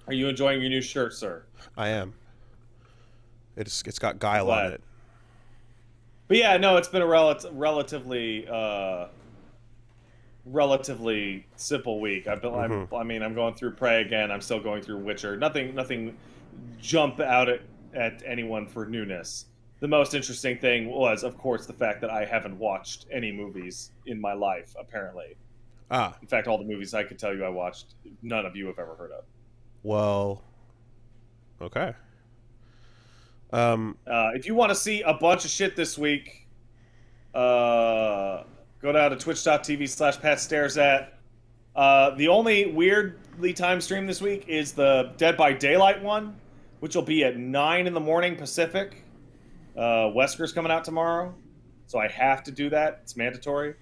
Are you enjoying your new shirt, sir? I am. It's got I'm guile on glad. it. But yeah, no, it's been a relatively relatively simple week. Mm-hmm. I mean, I'm going through Prey again. I'm still going through Witcher. Nothing jump out at anyone for newness. The most interesting thing was, of course, the fact that I haven't watched any movies in my life. Apparently, Ah, in fact, all the movies I could tell you I watched, none of you have ever heard of. well, okay. Um, If you want to see a bunch of shit this week, uh, go down to twitch.tv/Pat Stares at. The only weirdly time stream this week is the Dead by Daylight one, which will be at 9 in the morning Pacific. Wesker's coming out tomorrow, so I have to do that. It's mandatory.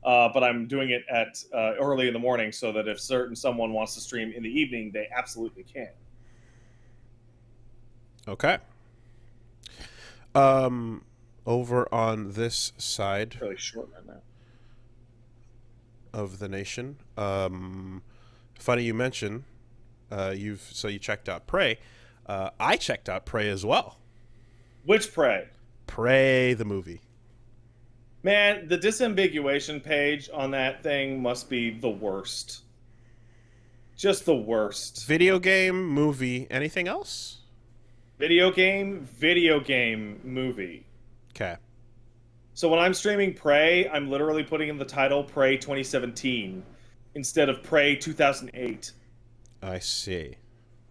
But I'm doing it at early in the morning so that if someone wants to stream in the evening, they absolutely can. okay. Um, Over on this side Really short right now. of the nation, funny you mention, you checked out Prey. I checked out Prey as well. Which Prey? Prey the movie. Man, the disambiguation page on that thing must be the worst. Just the worst. Video game, movie, anything else? Video game, movie. Okay. So when I'm streaming Prey, I'm literally putting in the title Prey 2017 instead of Prey 2008. I see.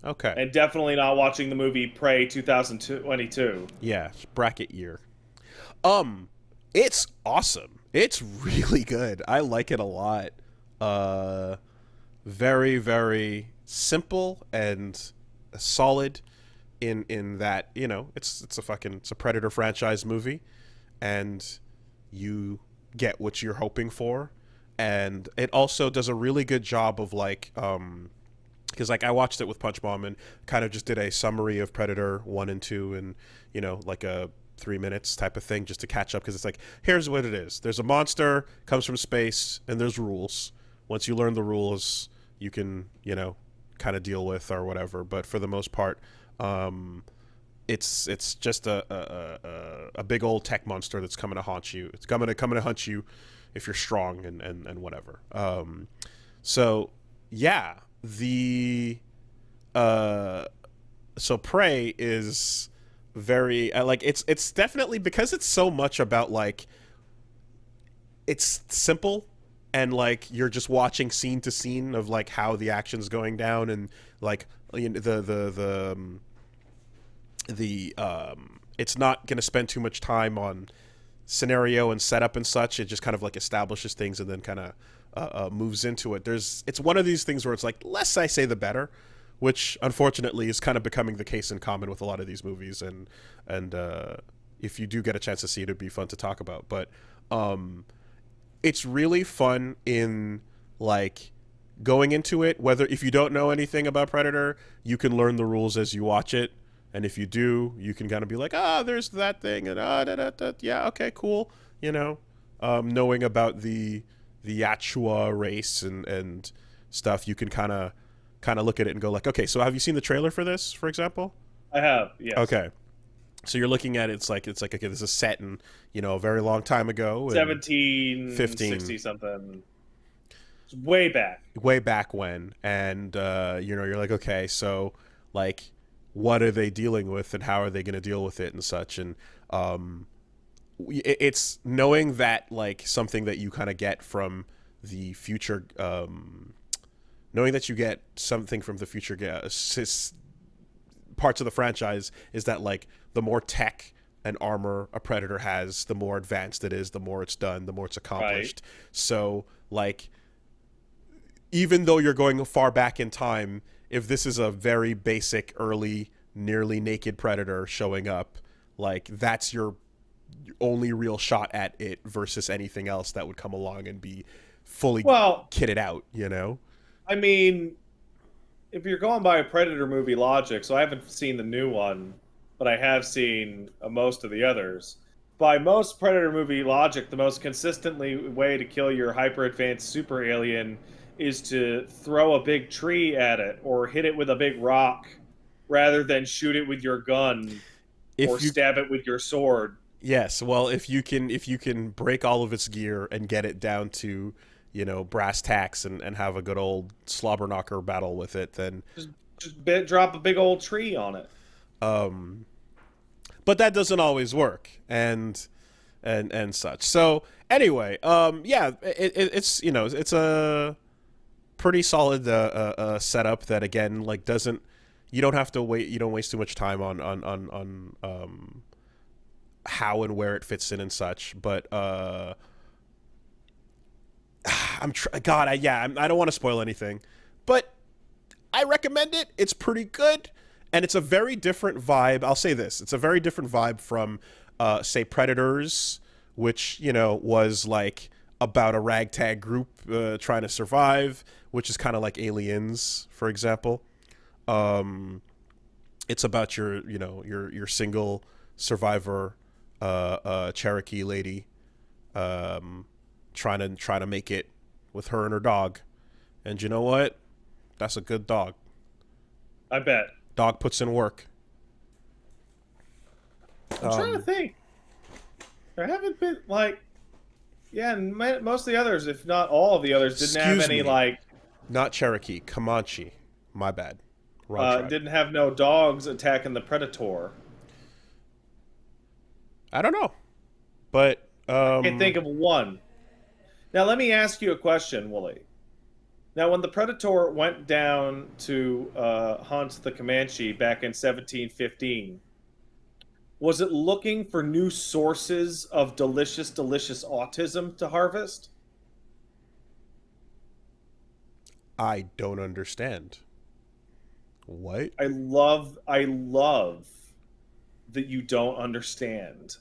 Okay. And definitely not watching the movie Prey 2022. Yeah, bracket year. Um, it's awesome. It's really good. I like it a lot. Uh, Very very simple and solid in that it's a Predator franchise movie, and you get what you're hoping for, and it also does a really good job of because like I watched it with Punch Bomb and kind of just did a summary of Predator 1 and 2 and like a 3 minutes type of thing just to catch up, because it's like, here's what it is: there's a monster, comes from space, and there's rules. Once you learn the rules, you can kind of deal with or whatever, but for the most part, um, it's just a big old tech monster that's coming to haunt you. It's coming to hunt you if you're strong and whatever. So yeah, the uh, so Prey is very like it's definitely, because it's so much about like, it's simple, and like you're just watching scene to scene of like how the action's going down, and like it's not going to spend too much time on scenario and setup and such. It just kind of like establishes things and then kind of moves into it. It's one of these things where it's like, less I say the better, which unfortunately is kind of becoming the case in common with a lot of these movies. And if you do get a chance to see it, it'd be fun to talk about. But it's really fun in like going into it. Whether if you don't know anything about Predator, you can learn the rules as you watch it, and if you do, you can kind of be like, there's that thing, and yeah, okay, cool, knowing about the Achua race and stuff, you can kind of look at it and go like, okay, so have you seen the trailer for this, for example? I have, yes. Okay, so you're looking at it, it's like okay, this is set in a very long time ago, and 15 1760 something. It's way back. way back when, and you're like, okay, so like, what are they dealing with, and how are they going to deal with it and such, and it's knowing that like something that you kind of get from the future, knowing that you get something from the future parts of the franchise, is that like the more tech and armor a Predator has, the more advanced it is, the more it's done, the more it's Right. accomplished. So like, even though you're going far back in time, if this is a very basic early nearly naked Predator showing up, like that's your only real shot at it versus anything else that would come along and be fully Well, kitted out. I mean, if you're going by a Predator movie logic, so I haven't seen the new one, but I have seen most of the others. By most Predator movie logic, the most consistently way to kill your hyper advanced super alien is to throw a big tree at it or hit it with a big rock rather than shoot it with your gun or If you stab it with your sword. Yes, well, if you can break all of its gear and get it down to, brass tacks and have a good old slobber knocker battle with it, then Just drop a big old tree on it. um but that doesn't always work and such. So anyway, yeah, it's a pretty solid setup that again like doesn't you don't have to wait you don't waste too much time on how and where it fits in and such. But I don't want to spoil anything, but I recommend it. It's pretty good, and it's a very different vibe. I'll say this: it's a very different vibe from, say, Predators, which was like about a ragtag group trying to survive, which is kind of like Aliens, for example. It's about your single survivor Cherokee lady trying to make it with her and her dog, and you know what? That's a good dog. I bet. Dog puts in work. I'm trying to think. There haven't been most of the others, if not all of the others, didn't have any not Cherokee, Comanche. My bad. Wrong tribe. didn't have no dogs attacking the predator. I don't know, but I can think of one. Now let me ask you a question, Wooly. Now, when the Predator went down to hunt the Comanche back in 1715, was it looking for new sources of delicious autism to harvest? I don't understand. What? I love that you don't understand.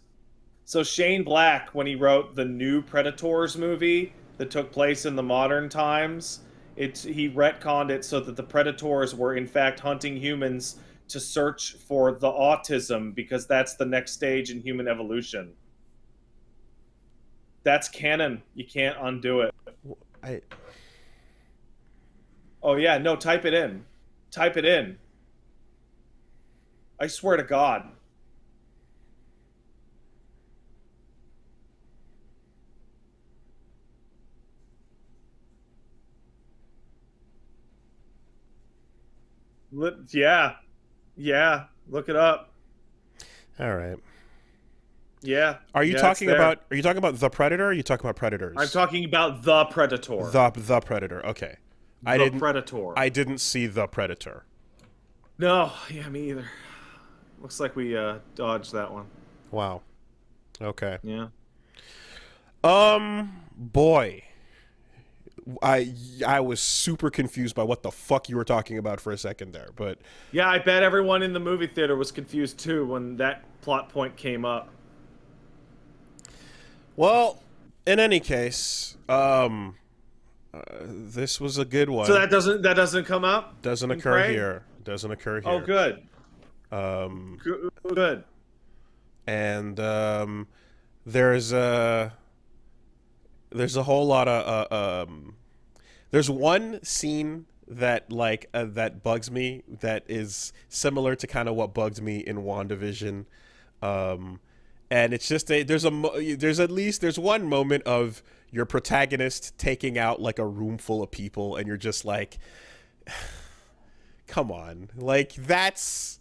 So Shane Black, when he wrote the new Predators movie that took place in the modern times, he retconned it so that the Predators were in fact hunting humans to search for the autism because that's the next stage in human evolution. That's canon. You can't undo it. I Oh yeah, no, type it in. Type it in. I swear to God. Yeah. Yeah. Look it up. All right. Yeah. Are you Yeah, talking about? Are you talking about the Predator? Or are you talking about Predators? I'm talking about the Predator. The Predator. Okay. The Predator. I didn't see the Predator. No. Yeah, me either. Looks like we dodged that one. Wow. Okay. Yeah. Boy. I was super confused by what the fuck you were talking about for a second there, but Yeah, I bet everyone in the movie theater was confused too when that plot point came up. well, in any case, this was a good one. So that doesn't come up? Doesn't in occur Prey? here. Doesn't occur here. Oh, good. Um, Good. and there's a whole lot of there's one scene that that bugs me that is similar to kind of what bugged me in WandaVision. And it's just there's one moment of your protagonist taking out like a room full of people, and you're just like, come on, like that's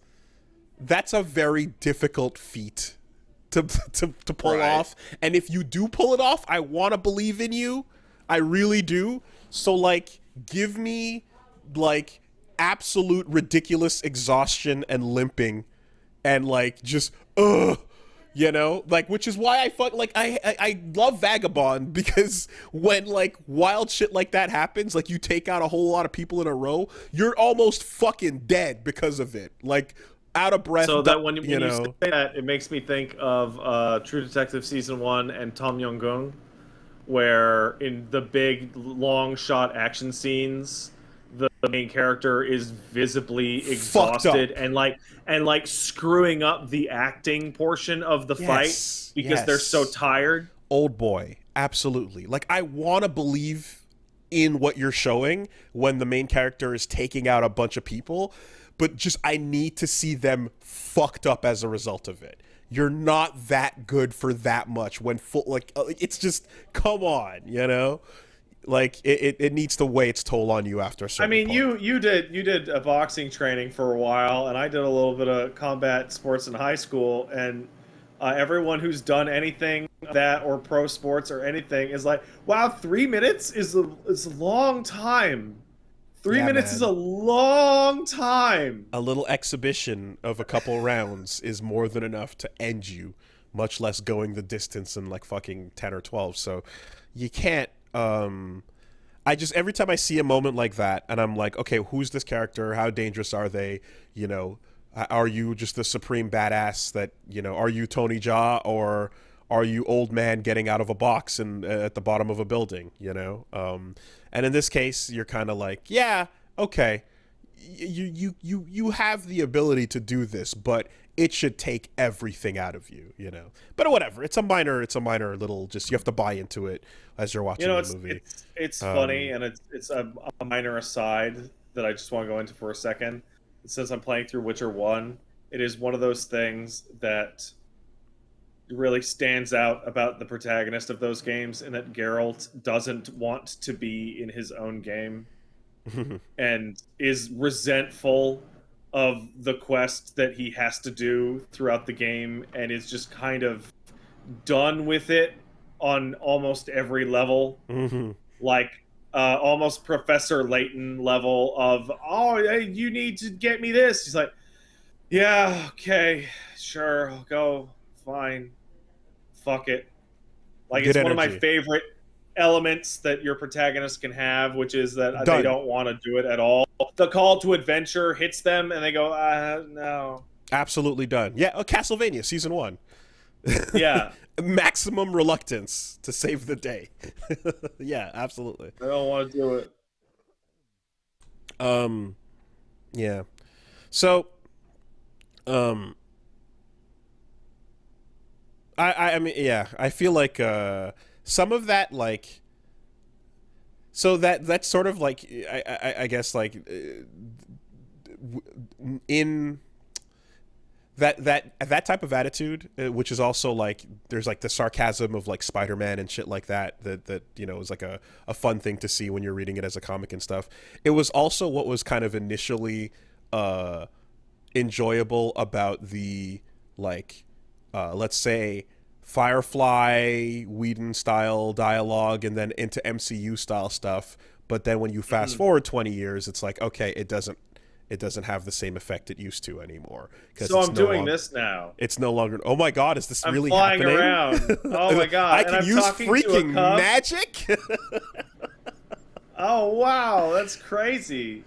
a very difficult feat to pull off. And if you do pull it off, I want to believe in you. I really do. So like, give me like absolute ridiculous exhaustion and limping, and like just like, which is why I love Vagabond, because when like wild shit like that happens, like you take out a whole lot of people in a row, you're almost fucking dead because of it, like out of breath. So that when you say that, it makes me think of True Detective season 1 and Tom Yong-gung, where in the big long shot action scenes, the main character is visibly exhausted and like screwing up the acting portion of the fight because they're so tired. Old boy, absolutely. Like, I want to believe in what you're showing when the main character is taking out a bunch of people, but just I need to see them fucked up as a result of it. You're not that good for that much when full, like, it's just, come on, you know? Like, it needs to weigh its toll on you after a I certain mean, point. you did a boxing training for a while, and I did a little bit of combat sports in high school, and everyone who's done anything that or pro sports or anything is like, wow, 3 minutes is a long time. Three Yeah, minutes is a man. long time. A little exhibition of a couple rounds is more than enough to end you, much less going the distance in like fucking 10 or 12. So you can't I just every time I see a moment like that and I'm like, okay, who's this character? How dangerous are they? You know, are you just the supreme badass that, you know, are you Tony Jaa or are you old man getting out of a box and at the bottom of a building, you know? And in this case, you're kind of like, yeah, okay, you have the ability to do this, but it should take everything out of you, you know. But whatever, it's a minor little, just you have to buy into it as you're You watching know, the it's movie. it's it's funny, Um, and it's a minor aside that I just want to go into for a second. Since I'm playing through Witcher One, it is one of those things that really stands out about the protagonist of those games, and that Geralt doesn't want to be in his own game and is resentful of the quest that he has to do throughout the game, and is just kind of done with it on almost every level, like almost Professor Layton level of, oh, hey, you need to get me this. He's like, yeah, okay, sure, I'll go, fine, fuck it. Like, good it's one of my energy. favorite elements that your protagonist can have, which is that they Done. don't want to do it at all. The call to adventure hits them, and they go, no. Absolutely done. Yeah, Castlevania season 1. Yeah, Maximum reluctance to save the day. Yeah, absolutely. I don't want to do it. Um, yeah. So, um, I mean, yeah, I feel like some of that, like, so that's sort of like I guess like in that type of attitude, which is also like there's like the sarcasm of like Spider-Man and shit like that you know is like a fun thing to see when you're reading it as a comic and stuff. It was also what was kind of initially uh enjoyable about the like let's say Firefly Whedon style dialogue and then into MCU style stuff, but then when you fast Mhm. forward 20 years it's like, okay, it doesn't have the same effect it used to anymore because So I'm doing this now. it's no longer, oh my god, is this I'm really flying happening? around. Oh my I god! And can I'm use talking to a freaking cub. magic. Oh wow, that's crazy.